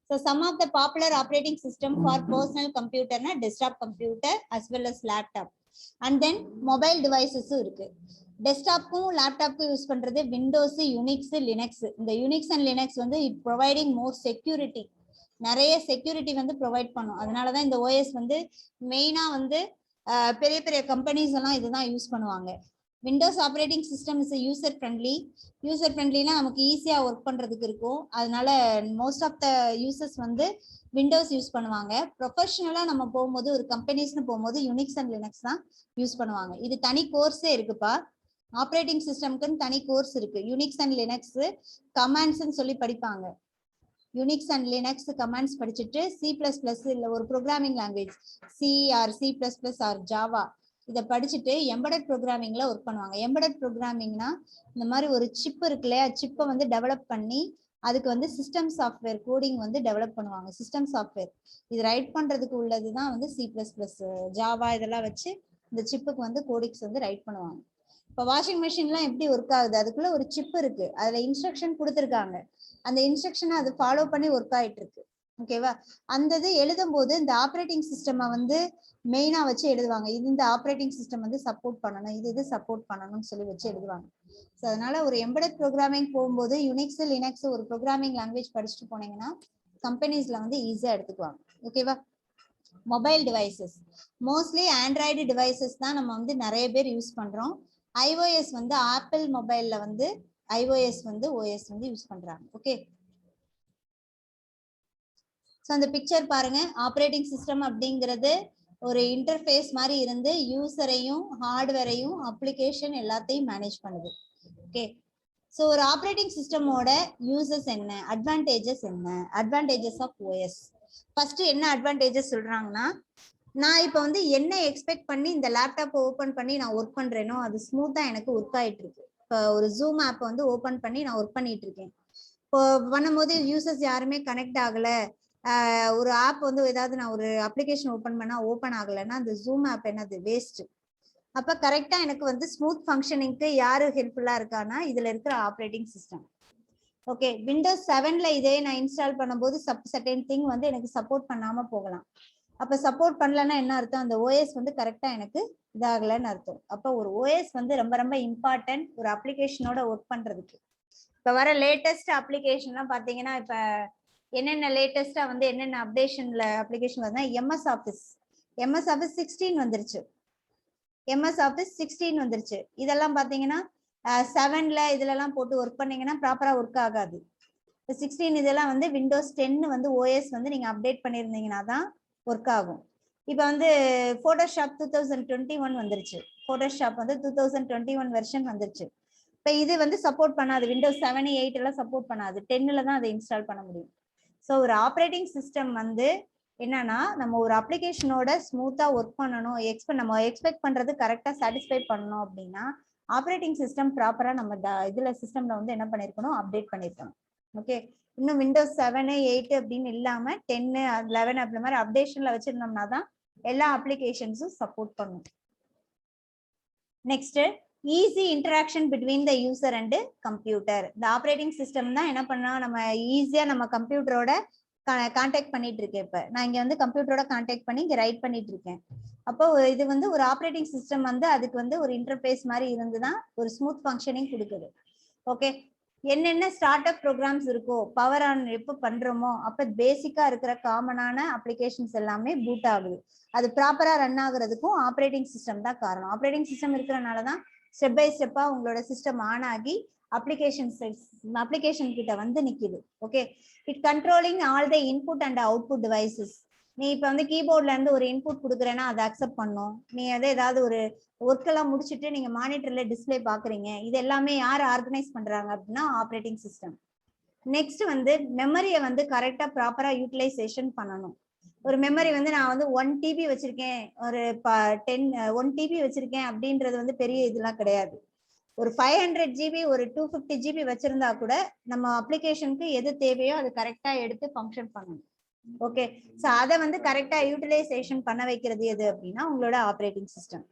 so some of the popular operating system for personal computer na desktop computer as well as laptop and then mobile devices இருக்கு. டெஸ்க்டாப்க்கும் லேப்டாப்க்கும் யூஸ் பண்றது விண்டோஸ், யுனிக்ஸ், லினக்ஸ். இந்த Unix and Linux வந்து it providing more security, நிறைய security வந்து provide பண்ணும். அதனாலதான் இந்த OS வந்து மெயினா வந்து பெரிய பெரிய கம்பெனிஸ் எல்லாம் இதுதான் யூஸ் பண்ணுவாங்க. Windows operating system is user friendly. User ஃப்ரெண்ட்லினா நமக்கு ஈஸியா ஒர்க் பண்றதுக்கு இருக்கும். அதனால மோஸ்ட் ஆஃப் த யூசர்ஸ் வந்து விண்டோஸ் யூஸ் பண்ணுவாங்க. ப்ரொஃபஷனலா நம்ம போகும்போது ஒரு கம்பெனிஸ்னு போகும்போது யுனிக்ஸ் அண்ட் லினக்ஸ் தான் யூஸ் பண்ணுவாங்க. இது தனி கோர்ஸே இருக்குப்பா, ஆப்ரேட்டிங் சிஸ்டம்க்குன்னு தனி கோர்ஸ் இருக்கு. யுனிக்ஸ் அண்ட் லினக்ஸ் கமாண்ட்ஸ்ன்னு சொல்லி படிப்பாங்க. யுனிக்ஸ் அண்ட் லினக்ஸ் கமாண்ட்ஸ் படிச்சுட்டு C++ இல்ல ஒரு programming language C or C++ or Java இதை படிச்சுட்டு எம்பெடட் ப்ரோக்ராமிங்ல ஒர்க் பண்ணுவாங்க. எம்பெடட் ப்ரோக்ராமிங்னா இந்த மாதிரி ஒரு சிப் இருக்கு இல்லையா, சிப்பை வந்து டெவலப் பண்ணி அதுக்கு வந்து சிஸ்டம் சாஃப்ட்வேர் கோடிங் வந்து டெவலப் பண்ணுவாங்க. சிஸ்டம் சாஃப்ட்வேர் இது ரைட் பண்றதுக்கு உள்ளதுதான் வந்து C++, ஜாவா இதெல்லாம் வச்சு இந்த சிப்புக்கு வந்து கோடிங்ஸ் வந்து ரைட் பண்ணுவாங்க. இப்போ வாஷிங் மிஷின்லாம் எப்படி ஒர்க் ஆகுது, அதுக்குள்ள ஒரு சிப் இருக்கு, அதுல இன்ஸ்ட்ரக்ஷன் கொடுத்துருக்காங்க, அந்த இன்ஸ்ட்ரக்ஷனை அது ஃபாலோ பண்ணி ஒர்க் ஆயிட்டு இருக்கு. ஓகேவா? அந்த இது எழுதும் போது இந்த ஆப்ரேட்டிங் சிஸ்டமை வந்து மெயினா வச்சு எழுதுவாங்க. இது இந்த ஆப்ரேட்டிங் சிஸ்டம் வந்து சப்போர்ட் பண்ணணும், இது சப்போர்ட் பண்ணணும்னு சொல்லி வச்சு எழுதுவாங்க. ஸோ அதனால ஒரு எம்பெடட் ப்ரோக்ராமிங் போகும்போது யுனிக்ஸ், லினக்ஸ் ஒரு ப்ரோக்ராமிங் லாங்குவேஜ் படிச்சுட்டு போனீங்கன்னா கம்பெனிஸ்ல வந்து ஈஸியா எடுத்துக்குவாங்க. ஓகேவா? Mobile devices mostly Android devices தான் நம்ம வந்து நிறைய பேர் யூஸ் பண்றோம். iOS வந்து ஆப்பிள் மொபைல்ல வந்து iOS வந்து ஓஎஸ் வந்து யூஸ் பண்றாங்க. ஓகே, ஸோ அந்த பிக்சர் பாருங்க. ஆப்ரேட்டிங் சிஸ்டம் அப்படிங்கிறது ஒரு இன்டர்ஃபேஸ் மாதிரி இருந்து யூசரையும் ஹார்ட்வேரையும் அப்ளிகேஷன் எல்லாத்தையும் மேனேஜ் பண்ணுது. ஓகே, ஸோ ஒரு ஆப்ரேட்டிங் சிஸ்டமோட யூசஸ் என்ன, அட்வான்டேஜஸ் என்ன, அட்வான்டேஜஸ் ஆஃப் ஓஎஸ். ஃபர்ஸ்ட் என்ன அட்வான்டேஜஸ் சொல்றாங்கன்னா, நான் இப்போ வந்து என்ன எக்ஸ்பெக்ட் பண்ணி இந்த லேப்டாப்பை ஓப்பன் பண்ணி நான் ஒர்க் பண்றேனோ அது ஸ்மூத்தா எனக்கு ஒர்க் ஆயிட்டு இருக்கு. இப்போ ஒரு ஜூம் ஆப் வந்து ஓப்பன் பண்ணி நான் ஒர்க் பண்ணிட்டு இருக்கேன். இப்போ பண்ணும்போது யூசர்ஸ் யாருமே கனெக்ட் ஆகல, ஒரு ஆப் வந்து ஏதாவது நான் ஒரு அப்ளிகேஷன் ஓப்பன் பண்ணா ஓப்பன் ஆகலைன்னா அந்த ஜூம் ஆப் என்னது வேஸ்ட். அப்ப கரெக்டா எனக்கு வந்து ஸ்மூத் ஃபங்க்ஷனிங்க்கு யாரு ஹெல்ப்ஃபுல்லா இருக்கான்னா இதுல இருக்கிற ஆப்ரேட்டிங் சிஸ்டம். ஓகே, விண்டோஸ் 7ல இதே நான் இன்ஸ்டால் பண்ணும்போது சர்டன் திங் வந்து எனக்கு சப்போர்ட் பண்ணாம போகலாம். அப்ப சப்போர்ட் பண்ணலன்னா என்ன அர்த்தம், அந்த ஓஎஸ் வந்து கரெக்டா எனக்கு இதாகலன்னு அர்த்தம். அப்ப ஒரு ஓஎஸ் வந்து ரொம்ப ரொம்ப இம்பார்ட்டன்ட் ஒரு அப்ளிகேஷனோட ஒர்க் பண்றதுக்கு. இப்ப வர லேட்டஸ்ட் அப்ளிகேஷன்லாம் பாத்தீங்கன்னா, இப்ப என்னென்ன லேட்டஸ்டா வந்து என்னென்ன அப்டேஷன்ல அப்ளிகேஷன் வருதுன்னா எம்எஸ் ஆஃபீஸ் 16 வந்துருச்சு. எம்எஸ் ஆஃபீஸ் 16 வந்துருச்சு. இதெல்லாம் பாத்தீங்கன்னா 7ல இதுல எல்லாம் போட்டு ஒர்க் பண்ணீங்கன்னா ப்ராப்பரா ஒர்க் ஆகாது. 16 இதெல்லாம் வந்து விண்டோஸ் 10 வந்து ஓஎஸ் வந்து நீங்க அப்டேட் பண்ணிருந்தீங்கன்னா தான் ஒர்க் ஆகும். இப்போ வந்து போட்டோஷாப் 2021 வந்துருச்சு. போட்டோஷாப் வந்து 2021 வெர்ஷன் வந்துருச்சு. இப்போ இது வந்து சப்போர்ட் பண்ணாது, விண்டோஸ் 7, 8 எல்லாம் சப்போர்ட் பண்ணாது. 10ல தான் அதை இன்ஸ்டால் பண்ண முடியும். ஸோ ஒரு ஆப்ரேட்டிங் சிஸ்டம் வந்து என்னன்னா, நம்ம ஒரு அப்ளிகேஷனோட ஸ்மூத்தா ஒர்க் பண்ணணும், நம்ம எக்ஸ்பெக்ட் பண்றது கரெக்டா சாட்டிஸ்ஃபை பண்ணணும் அப்படின்னா ஆப்ரேட்டிங் சிஸ்டம் ப்ராப்பரா நம்ம இதுல சிஸ்டம்ல வந்து என்ன பண்ணிருக்கணும், அப்டேட் பண்ணிருக்கணும். ஓகே, இன்னும் விண்டோஸ் 7, 8 அப்படின்னு இல்லாம 10, 11 அப்படி மாதிரி அப்டேஷன்ல வச்சிருந்தோம்னா தான் எல்லா அப்ளிகேஷன்ஸும் சப்போர்ட் பண்ணும். Next easy interaction between the user and computer. இந்த ஆப்ரேட்டிங் சிஸ்டம் தான் என்ன பண்ணா நம்ம ஈஸியா நம்ம கம்ப்யூட்டரோட கான்டாக்ட் பண்ணிட்டு இருக்கேன். இப்ப நான் இங்க வந்து கம்ப்யூட்டரோட கான்டாக்ட் பண்ணி இங்க ரைட் பண்ணிட்டு இருக்கேன். அப்போ இது வந்து ஒரு ஆப்ரேட்டிங் சிஸ்டம் வந்து அதுக்கு வந்து ஒரு இன்டர்ஃபேஸ் மாதிரி இருந்துதான் ஒரு ஸ்மூத் ஃபங்க்ஷனிங் கொடுக்குது. ஓகே, என்னென்ன ஸ்டார்ட் அப் ப்ரோக்ராம்ஸ் இருக்கோ பவர் ஆன் எப்போ பண்றோமோ அப்ப பேசிக்கா இருக்கிற காமனான அப்ளிகேஷன்ஸ் எல்லாமே பூட் ஆகுது. அது ப்ராப்பரா ரன் ஆகுறதுக்கும் ஆப்ரேட்டிங் சிஸ்டம் தான் காரணம். ஆப்ரேட்டிங் சிஸ்டம் இருக்கிறனாலதான் ஸ்டெப் பை ஸ்டெப்பா உங்களோட சிஸ்டம் ஆன் ஆகி அப்ளிகேஷன் கிட்ட வந்து நிக்குது. Okay, it controlling all the input and output devices. நீ இப்ப வந்து கீபோர்ட்ல இருந்து ஒரு இன்புட் கொடுக்குறேன்னா அதை அக்செப்ட் பண்ணும். நீ ஏதாவது ஒரு ஒர்க் எல்லாம் முடிச்சுட்டு நீங்க மானிட்டர்ல டிஸ்பிளே பாக்குறீங்க, இது எல்லாமே யார் ஆர்கனைஸ் பண்றாங்க அப்படின்னா ஆப்ரேட்டிங் சிஸ்டம். நெக்ஸ்ட் வந்து மெமரியை வந்து கரெக்டா ப்ராப்பரா யூட்டிலைசேஷன் பண்ணணும். ஒரு மெமரி வந்து நான் வந்து 1 TB வச்சிருக்கேன், ஒரு 1 TB வச்சிருக்கேன் அப்படின்றது வந்து பெரிய இதெல்லாம் கிடையாது. ஒரு 500 GB ஒரு 250 GB வச்சிருந்தா கூட நம்ம அப்ளிகேஷனுக்கு எது தேவையோ அது கரெக்டா எடுத்து ஃபங்க்ஷன் பண்ணணும். ஓகே, சோ அதை வந்து கரெக்டா யூட்டிலைசேஷன் பண்ண வைக்கிறது எது அப்படின்னா உங்களோட operating system.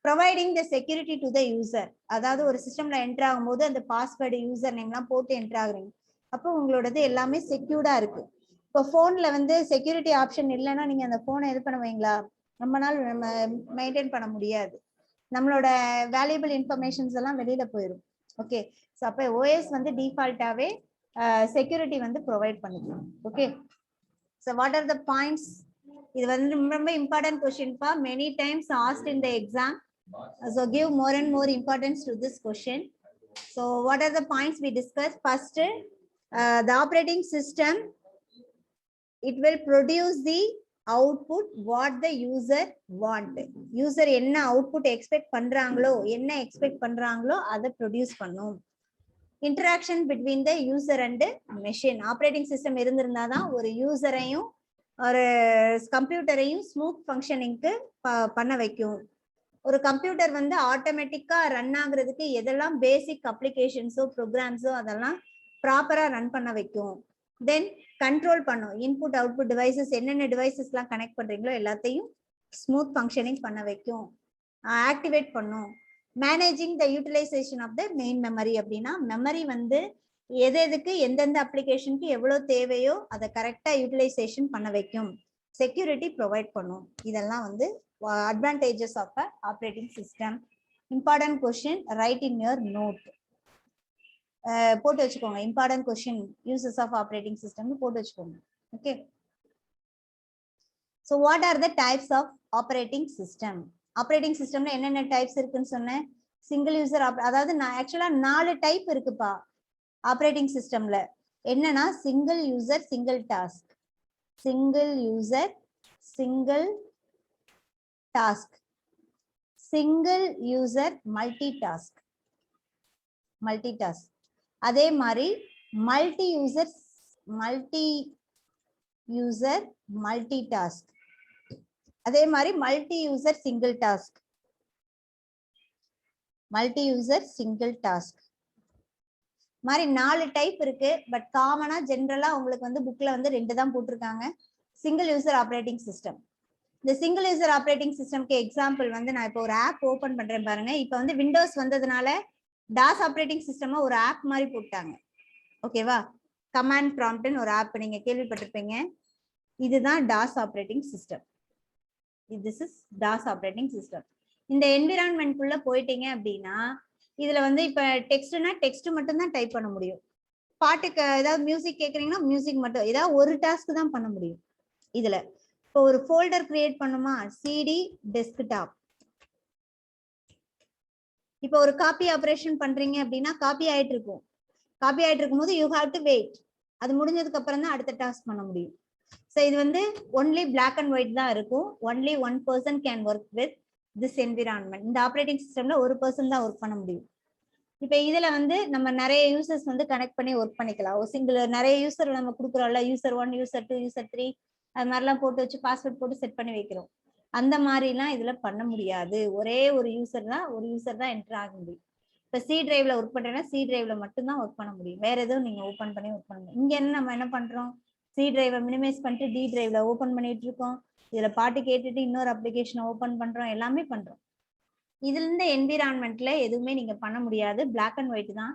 Providing the security to the user. அதாவது ஒரு சிஸ்டம்ல என்டர் ஆகும்போது அந்த பாஸ்வேர்டு யூசர் நேம்லாம் போட்டு என்டர் ஆகுறீங்க, அப்போ உங்களோடது எல்லாமே செக்யூர்டா இருக்கு. இப்போ போன்ல வந்து செக்யூரிட்டி ஆப்ஷன் இல்லைன்னா நீங்க அந்த போனை இது பண்ணுவீங்களா? ரொம்ப நாள் நம்ம மெயின்டைன் பண்ண முடியாது. நம்மளோட வேல்யூபிள் இன்ஃபர்மேஷன்ஸ் எல்லாம் வெளியில போயிடும். ஓகே, ஸோ அப்போ ஓஎஸ் வந்து டிஃபால்ட்டாவே செக்யூரிட்டி வந்து ப்ரொவைட் பண்ணிக்கலாம். Okay, so what are the points? இது வந்து ரொம்ப இம்பார்ட்டன்ட் கொஸ்டின் பா, many times asked in the exam. So give more and more importance to this question. So what are the points we discussed? First, the operating system, it will produce the output what the user want. User என்ன output expect பண்றாங்களோ, என்ன expect பண்றாங்களோ அதை produce பண்ணும். Interaction between the user and machine. Operating system இருந்திருந்தாதான் ஒரு யூசரையும் ஒரு கம்ப்யூட்டரையும் smooth ஃபங்க்ஷனிங்க்கு பண்ண வைக்கும். ஒரு கம்ப்யூட்டர் வந்து ஆட்டோமேட்டிக்கா ரன் ஆகுறதுக்கு எதெல்லாம் பேசிக் அப்ளிகேஷன்ஸோ ப்ரோக்ராம்ஸோ அதெல்லாம் ப்ராப்பரா ரன் பண்ண வைக்கும். தென் கண்ட்ரோல் பண்ணும். இன்புட் அவுட்புட் டிவைசஸ் என்னென்ன டிவைசஸ் எல்லாம் கனெக்ட் பண்றீங்களோ எல்லாத்தையும் ஸ்மூத் ஃபங்க்ஷனிங் பண்ண வைக்கும், ஆக்டிவேட் பண்ணும். Managing the utilization of the main memory. அப்படின்னா மெமரி வந்து எது எதுக்கு எந்தெந்த அப்ளிகேஷனுக்கு எவ்வளவு தேவையோ அதை கரெக்டா யூட்டிலைசேஷன் பண்ண வைக்கும். செக்யூரிட்டி ப்ரொவைட் பண்ணும். இதெல்லாம் வந்து advantages of a operating system. Important question, write in your note. போட்டு வச்சுக்கோங்க. important question, uses of operating system போட்டு வச்சுக்கோங்க. Okay, so what are the types of operating system? Operating systemல என்னென்ன டைப்ஸ் இருக்குன்னு சொன்னேன். சிங்கிள் யூசர், அதாவது ஆக்சுவலா 4 டைப் இருக்குப்பா ஆப்ரேட்டிங் சிஸ்டம்ல. என்னன்னா single user single task, single user single task, single user multitask, அதே மாதிரி multi user multitask, அதே மாதிரி multi user single task, மாதிரி 4 டைப் இருக்கு. பட் காமனா ஜெனரலா உங்களுக்கு வந்து புக்ல வந்து 2 தான் போட்டிருக்காங்க. Single user operating system. இந்த சிங்கிள் யூசர் ஆப்ரேட்டிங் சிஸ்டம்க்கு எக்ஸாம்பிள் வந்து நான் இப்போ ஒரு ஆப் ஓபன் பண்றேன் பாருங்க. இப்போ வந்து விண்டோஸ் வந்ததுனால டாஸ் ஆப்ரேட்டிங் சிஸ்டம் ஒரு ஆப் மாதிரி போட்டாங்க. ஓகேவா, கமாண்ட் ப்ராம்ப்ட்னு ஒரு ஆப் நீங்க கேள்விப்பட்டிருப்பீங்க. இதுதான் toss operating system. This is toss operating system. இந்த என்விரான்மெண்ட் குள்ள போயிட்டீங்க அப்படின்னா இதுல வந்து இப்ப டெக்ஸ்ட்னா டெக்ஸ்ட் மட்டும் தான் டைப் பண்ண முடியும். பாட்டுக்கு ஏதாவது மியூசிக் கேக்குறீங்கன்னா மியூசிக் மட்டும், ஏதாவது ஒரு டாஸ்க் தான் பண்ண முடியும். இதுல இப்போ ஒரு ஃபோல்டர் கிரியேட் பண்ணுமா, சிடி டெஸ்க்டாப். இப்போ ஒரு காப்பி ஆபரேஷன் பண்றீங்க அப்படின்னா காப்பி ஆயிட்டு இருக்கும். காப்பி ஆயிட்டு இருக்கும்போது யூ ஹாவ் டு வெயிட். அது முடிஞ்சதுக்கு அப்புறம் தான் அடுத்த டாஸ்க் பண்ண முடியும். ஸோ இது வந்து ஒன்லி பிளாக் அண்ட் ஒயிட் தான் இருக்கும். Only 1 person can work with this environment. இந்த ஆப்ரேட்டிங் சிஸ்டம்ல ஒரு பர்சன் தான் ஒர்க் பண்ண முடியும். இப்போ இதுல வந்து நம்ம நிறைய யூசர்ஸ் வந்து கனெக்ட் பண்ணி ஒர்க் பண்ணிக்கலாம். ஒரு சிங்கிள் நிறைய யூசர் நம்ம கொடுக்குறோம்ல, யூசர் 1 யூசர் 2 யூசர் 3 அது மாதிரிலாம் போட்டு வச்சு பாஸ்வேர்ட் போட்டு செட் பண்ணி வைக்கிறோம். அந்த மாதிரிலாம் இதுல பண்ண முடியாது. ஒரே ஒரு யூசர் தான் என்டர் ஆக முடியும். இப்போ சி டிரைவ்ல ஒர்க் பண்றேன்னா சி டிரைவ்ல மட்டும் தான் ஒர்க் பண்ண முடியும். வேற எதுவும் நீங்க ஓபன் பண்ணி ஒர்க் பண்ண முடியும். இங்க நம்ம என்ன பண்றோம், சி டிரைவை மினிமைஸ் பண்ணிட்டு டி டிரைவ்ல ஓபன் பண்ணிட்டு இருக்கோம். இதுல பாட்டு கேட்டுட்டு இன்னொரு அப்ளிகேஷனை ஓபன் பண்றோம், எல்லாமே பண்றோம். இதுல இருந்த என்விரான்மெண்ட்ல எதுவுமே நீங்க பண்ண முடியாது, பிளாக் அண்ட் ஒயிட் தான்.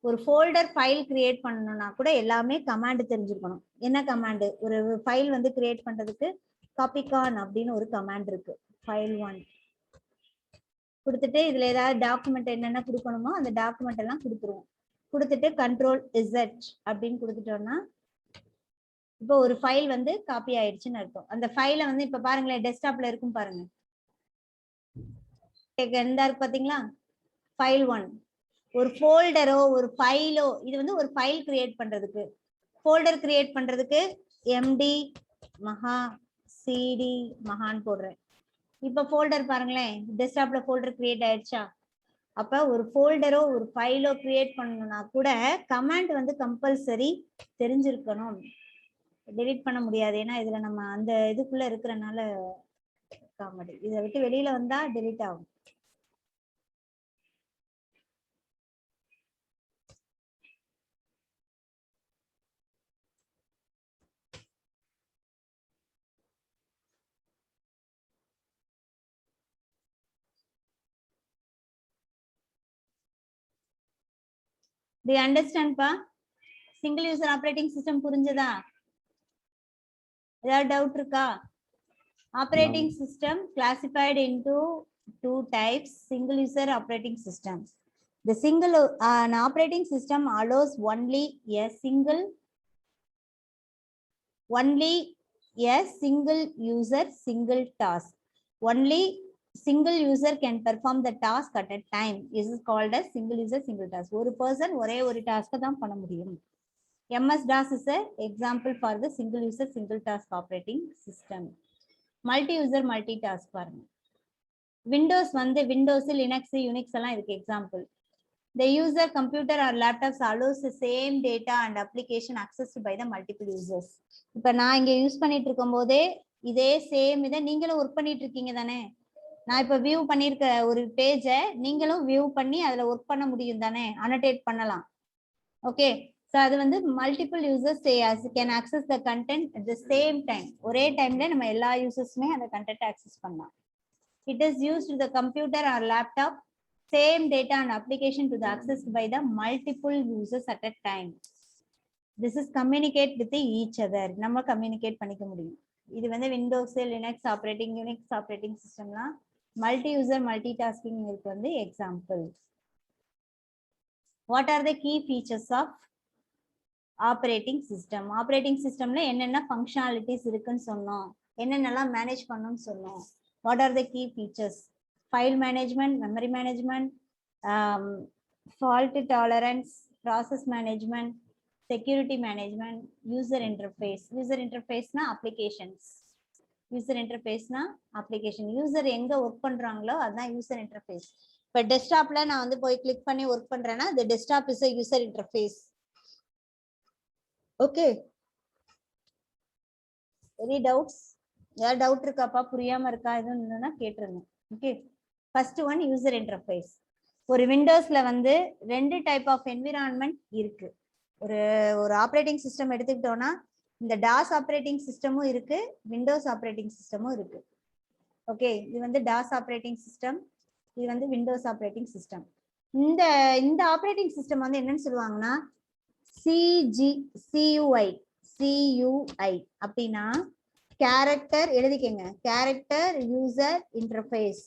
ஒரு ஃபோல்டர் ஃபைல் கிரியேட் பண்ணணும்னா கூட எல்லாமே கமாண்ட் தெரிஞ்சிருக்கணும். என்ன கமாண்ட்? ஒரு ஃபைல் வந்து கிரியேட் பண்றதுக்கு காப்பிகான் அப்படின்னு ஒரு கமாண்ட் இருக்கு. ஃபைல் 1 கொடுத்துட்டு இதுல ஏதாவது டாக்குமெண்ட் என்னென்ன கொடுக்கணுமோ அந்த டாக்குமெண்ட் எல்லாம் கொடுத்துருவோம். கொடுத்துட்டு கண்ட்ரோல் இசட் அப்படின்னு கொடுத்துட்டோம்னா இப்போ ஒரு ஃபைல் வந்து காப்பி ஆயிடுச்சுன்னு அர்த்தம். அந்த ஃபைலை வந்து இப்ப பாருங்களேன், டெஸ்க்டாப்ல இருக்கும் பாருங்க, எந்த இருக்கு பாத்தீங்களா, ஃபைல் 1. ஒரு ஃபோல்டரோ ஒரு ஃபைலோ, இது வந்து ஒரு ஃபைல் கிரியேட் பண்றதுக்கு, ஃபோல்டர் கிரியேட் பண்றதுக்கு எம்டி மகா சிடி மகான்னு போடுறேன். இப்ப ஃபோல்டர் பாருங்களேன், டெஸ்க்டாப்ல ஃபோல்டர் கிரியேட் ஆயிடுச்சா? அப்ப ஒரு ஃபோல்டரோ ஒரு ஃபைலோ கிரியேட் பண்ணணும்னா கூட கமாண்ட் வந்து கம்பல்சரி தெரிஞ்சிருக்கணும். டெலீட் பண்ண முடியாது, ஏன்னா இதுல நம்ம அந்த இதுக்குள்ள இருக்கிறனால காமெடி. இதை விட்டு வெளியில வந்தா டெலீட் ஆகும். Do you understand பா? சிங்கிள் யூசர் ஆப்ரேட்டிங் சிஸ்டம் புரிஞ்சதா? ஏதாவது டவுட் இருக்கா? Operating system classified into 2 types, single user operating system. The an operating system allows only a single user single task. Only single user can perform the task at a time. This is called as single user single task. ஒரு person ஒரே ஒரு task தான் பண்ண முடியும். MS-DOS is an example for the single user single task operating system. Multi user multitask பாருங்க. Windows வந்து Windows, Linux, Unix எல்லாம் இதுக்கு example. The user computer or laptops allows the same data and application accessed by the multiple users. இப்ப நான் இங்க use பண்ணிட்டு இருக்கும் போதே இதே சேம் இதை நீங்களும் ஒர்க் பண்ணிட்டு இருக்கீங்க தானே? நான் இப்ப வியூ பண்ணிருக்க ஒரு பேஜை நீங்களும் வியூ பண்ணி அதுல ஒர்க் பண்ண முடியும் தானே? அனோடேட் பண்ணலாம். ஓகே, சோ அது வந்து multiple users can access the content at the same time. ஒரே டைம்ல நம்ம எல்லா யூசர்ஸுமே அந்த கண்டென்ட் ஆக்சஸ் பண்ணலாம். It is used to the computer or laptop, same data and application to the accessed by the multiple users at a time. This is communicate with each other. நம்ம communicate பண்ணிக்க முடியும். இது வந்து Windows, Linux operating, Unix operating சிஸ்டம்லாம் multi user multi tasking இருக்கு வந்து example. What are the key features of operating system? Operating systemல என்னென்ன ஃபங்க்ஷனாலிட்டிஸ் இருக்குன்னு சொன்னோம், என்னென்னலாம் மேனேஜ் பண்ணணும்னு சொன்னோம். What are the key features? File management, memory management, fault tolerance, process management, security management, user interface. User interface na applications. User interface na application. User எங்க work பண்றாங்களோ அதுதான் user interface. இப்போ டெஸ்க்டாப்ல நான் வந்து போய் கிளிக் பண்ணி ஒர்க் பண்றேன்னா the desktop is a user interface. Okay. Any doubts? ஏதாவது டவுட் இருக்காப்பா, புரியாம இருக்கா, எதுவும் இல்லைன்னா கேட்டுருங்க. Okay, first one user interface. ஒரு விண்டோஸ்ல வந்து 2 டைப் ஆஃப் என்விரான்மெண்ட் இருக்கு. ஒரு ஆப்ரேட்டிங் சிஸ்டம் எடுத்துக்கிட்டோம்னா இந்த டாஸ் ஆப்ரேட்டிங் சிஸ்டமும் இருக்கு, விண்டோஸ் ஆப்ரேட்டிங் சிஸ்டமும் இருக்கு. ஓகே, இது வந்து டாஸ் ஆப்ரேட்டிங் சிஸ்டம், இது வந்து விண்டோஸ் ஆப்ரேட்டிங் சிஸ்டம். இந்த ஆப்ரேட்டிங் சிஸ்டம் வந்து என்னன்னு சொல்லுவாங்கன்னா CUI அப்படின்னா கேரக்டர் எழுதிக்கங்க, கேரக்டர் யூசர் இன்டர்ஃபேஸ்.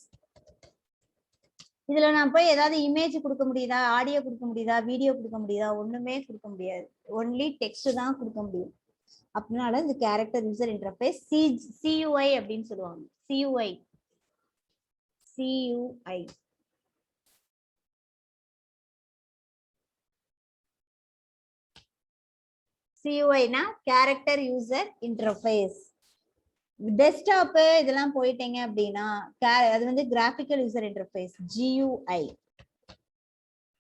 இதுல நான் போய் ஏதாவது இமேஜ் கொடுக்க முடியுதா, ஆடியோ கொடுக்க முடியுதா, வீடியோ கொடுக்க முடியுதா? ஒண்ணுமே கொடுக்க முடியாது, ஒன்லி டெக்ஸ்ட் தான் கொடுக்க முடியும். அப்படினால இது கேரக்டர் யூசர் இன்டர்ஃபேஸ், CUI அப்படின்னு சொல்லுவாங்க. CUI CUI-னா கேரக்டர் யூசர் இன்டர்ஃபேஸ். டெஸ்க்டாப் இதெல்லாம் போயிட்டீங்க அப்படின்னா அது வந்து கிராஃபிக்கல் யூசர் இன்டர்ஃபேஸ், GUI.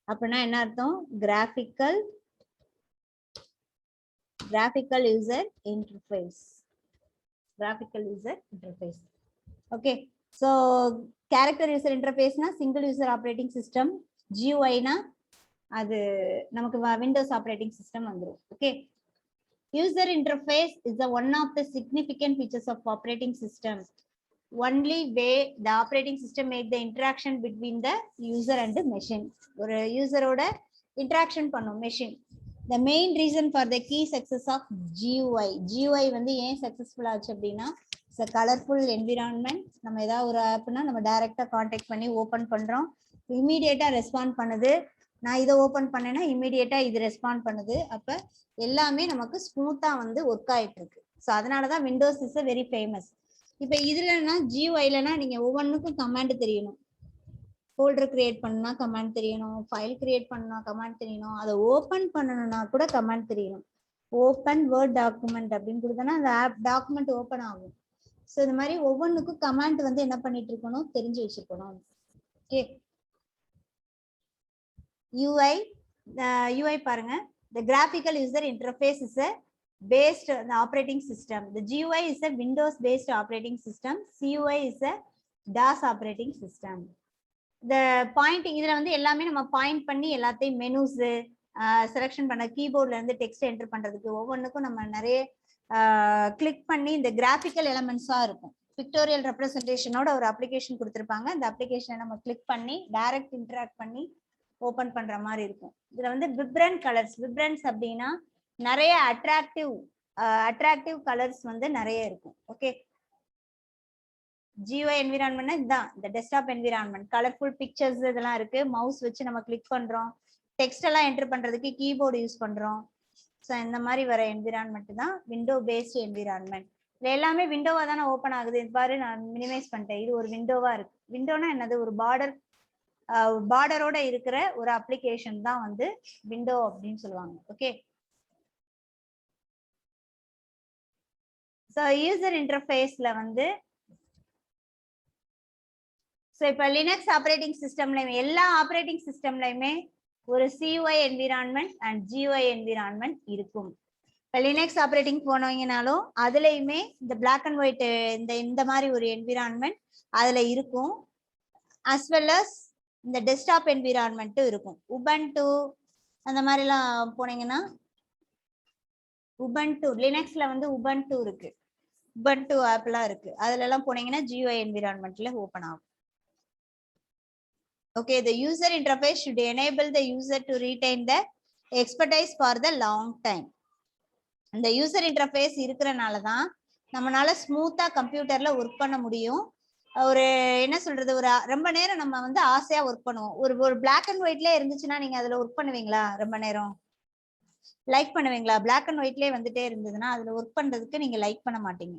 அப்படின்னா என்ன அர்த்தம்? Graphical user interface, graphical user interface. Okay, so character user இன்டர்ஃபேஸ்னா சிங்கிள் யூசர் ஆப்ரேட்டிங் சிஸ்டம், GUI-னா அது நமக்கு விண்டோஸ் ஆப்ரேட்டிங் சிஸ்டம் வந்துடும். Okay, user interface is one of the significant features of operating system. only way the operating system make the interaction between the user and the machine. ஒரு யூசரோட interaction பண்ணும் machine. The main reason for the key success of GUI. GUI வந்து ஏன் successful ஆச்சு அப்படின்னா it's a colorful environment. நம்ம ஏதாவது ஒரு ஆப்னா நம்ம டைரக்டா கான்டாக்ட் பண்ணி ஓபன் பண்றோம், இமீடியட்டா ரெஸ்பாண்ட் பண்ணுது. நான் இதை ஓபன் பண்ணேன்னா இமீடியட்டா இது ரெஸ்பாண்ட் பண்ணுது. அப்ப எல்லாமே நமக்கு ஸ்மூத்தா வந்து ஒர்க் ஆயிட்டு இருக்கு. ஸோ அதனாலதான் விண்டோஸ் இஸ் வெரி ஃபேமஸ். இப்ப இதுலன்னா GUIலனா நீங்க ஒவ்வொன்றுக்கும் கமாண்ட் தெரியணும். ஃபோல்டர் கிரியேட் பண்ணா கமாண்ட் தெரியணும், ஃபைல் கிரியேட் பண்ணா கமாண்ட் தெரியணும், அதை ஓபன் பண்ணணும்னா கூட கமாண்ட் தெரியணும். ஓபன் வேர்ட் டாக்குமெண்ட் அப்படின்னு கொடுத்தோன்னா அந்த ஆப் டாக்குமெண்ட் ஓபன் ஆகும். ஸோ இந்த மாதிரி ஒவ்வொன்றுக்கும் கமாண்ட் வந்து என்ன பண்ணிட்டு இருக்கணும், தெரிஞ்சு வச்சிருக்கணும். ஓகே, UI பாருங்க. The graphical user interface is a based on the operating system. The GUI is a Windows based operating system. CUI is a DOS operating system. The pointing இதுல வந்து எல்லாமே நம்ம பாயிண்ட் பண்ணி எல்லாத்தையும் மெனுஸ் செலக்ஷன் பண்ண, கீபோர்ட்ல இருந்து text enter பண்றதுக்கு ஒவ்வொன்றுக்கும் நம்ம நிறைய கிளிக் பண்ணி இந்த கிராஃபிக்கல் எலமெண்ட்ஸா இருக்கும். பிக்டோரியல் ரெப்ரசன்டேஷனோட ஒரு அப்ளிகேஷன் கொடுத்துருப்பாங்க. இந்த அப்ளிகேஷனை நம்ம கிளிக் பண்ணி டைரக்ட் இன்டராக்ட் பண்ணி ஓபன் பண்ற மாதிரி இருக்கும். இதுல வந்து விப்ரண்ட் கலர்ஸ், விப்ரண்ட்ஸ் அப்படின்னா நிறைய அட்ராக்டிவ் கலர்ஸ் வந்து நிறைய இருக்கும். ஓகே, GUI என்விரான்மெண்ட்னா இதுதான், இந்த டெஸ்க்டாப் என்விரான்மெண்ட். கலர்ஃபுல் பிக்சர்ஸ் இதெல்லாம் இருக்கு. மவுஸ் வச்சு நம்ம கிளிக் பண்றோம், டெக்ஸ்ட் எல்லாம் என்டர் பண்றதுக்கு கீபோர்டு யூஸ் பண்றோம். ஸோ இந்த மாதிரி வர என்விரான்மெண்ட் தான் விண்டோ பேஸ்ட் என்விரான்மெண்ட். இது எல்லாமே விண்டோவா தானே ஓப்பன் ஆகுது. இது பாரு, நான் மினிமைஸ் பண்ணிட்டேன். இது ஒரு விண்டோவா இருக்கு. விண்டோனா என்னது, ஒரு பார்டரோட இருக்கிற ஒரு அப்ளிகேஷன் தான் வந்து விண்டோ அப்படின்னு சொல்லுவாங்க. ஓகே, ஸோ யூசர் இன்டர்ஃபேஸ்ல வந்து ஸோ இப்போ லினக்ஸ் ஆப்ரேட்டிங் சிஸ்டம்லையுமே எல்லா ஆப்ரேட்டிங் சிஸ்டம்லையுமே ஒரு CUI environment and GUI environment இருக்கும். இப்போ லினக்ஸ் ஆப்ரேட்டிங் போனவங்கனாலும் அதுலயுமே இந்த பிளாக் அண்ட் ஒயிட் இந்த மாதிரி ஒரு என்விரான்மெண்ட் அதுல இருக்கும். அஸ் வெல் அஸ் இந்த டெஸ்க்டாப் என்விரான்மெண்ட்டும் இருக்கும். உபன்டு அந்த மாதிரிலாம் போனீங்கன்னா, உபன்டு லினக்ஸ்ல வந்து உபன்டு இருக்கு, உபன்டு ஆப்லாம் இருக்கு. அதுல எல்லாம் போனீங்கன்னா GUI என்விரான்மெண்ட்ல ஓபன் ஆகும். Okay, the user interface should enable the user to retain the expertise for the long time. இந்த யூசர் இன்டர்ஃபேஸ் இருக்கிறனால தான் நம்மளால ஸ்மூத்தா கம்ப்யூட்டர்ல ஒர்க் பண்ண முடியும். ஒரு என்ன சொல்றது, ஒரு ரொம்ப நேரம் நம்ம வந்து ஆசையா ஒர்க் பண்ணுவோம். ஒரு பிளாக் அண்ட் ஒயிட்ல இருந்துச்சுன்னா நீங்க அதுல ஒர்க் பண்ணுவீங்களா? ரொம்ப நேரம் லைக் பண்ணுவீங்களா? பிளாக் அண்ட் ஒயிட்லயே வந்துட்டே இருந்ததுன்னா அதுல ஒர்க் பண்றதுக்கு நீங்க லைக் பண்ண மாட்டீங்க.